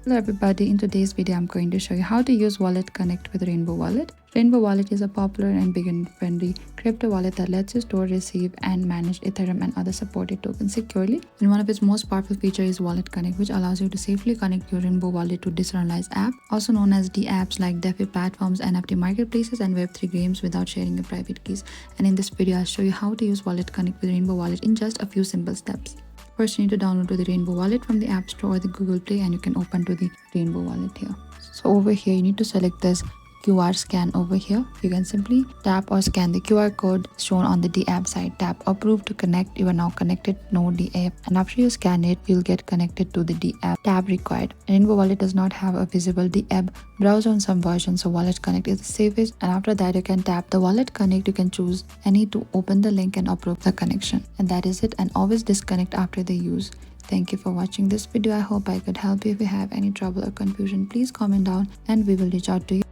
Hello everybody, in today's video I'm going to show you how to use WalletConnect with Rainbow Wallet. Rainbow Wallet is a popular and beginner-friendly crypto wallet that lets you store, receive, and manage Ethereum and other supported tokens securely. And one of its most powerful features is WalletConnect, which allows you to safely connect your Rainbow Wallet to decentralized apps, also known as dApps like DeFi platforms, NFT marketplaces, and Web3 games without sharing your private keys. And in this video, I'll show you how to use WalletConnect with Rainbow Wallet in just a few simple steps. First, you need to download the Rainbow Wallet from the App Store or the Google Play, and you can open to the Rainbow Wallet here. So over here, you need to select this QR scan over here. You can simply tap or scan the QR code shown on the dApp side. Tap approve to connect. You are now connected to no dApp, and after you scan it, you'll get connected to the dApp tab required. Rainbow Wallet does not have a visible dApp browser on some versions, so WalletConnect is the safest. And after that, you can tap the WalletConnect. You can choose any to open the link and approve the connection, and that is it. And always disconnect after the use. Thank you for watching this video. I hope I could help you. If you have any trouble or confusion, please comment down and we will reach out to you.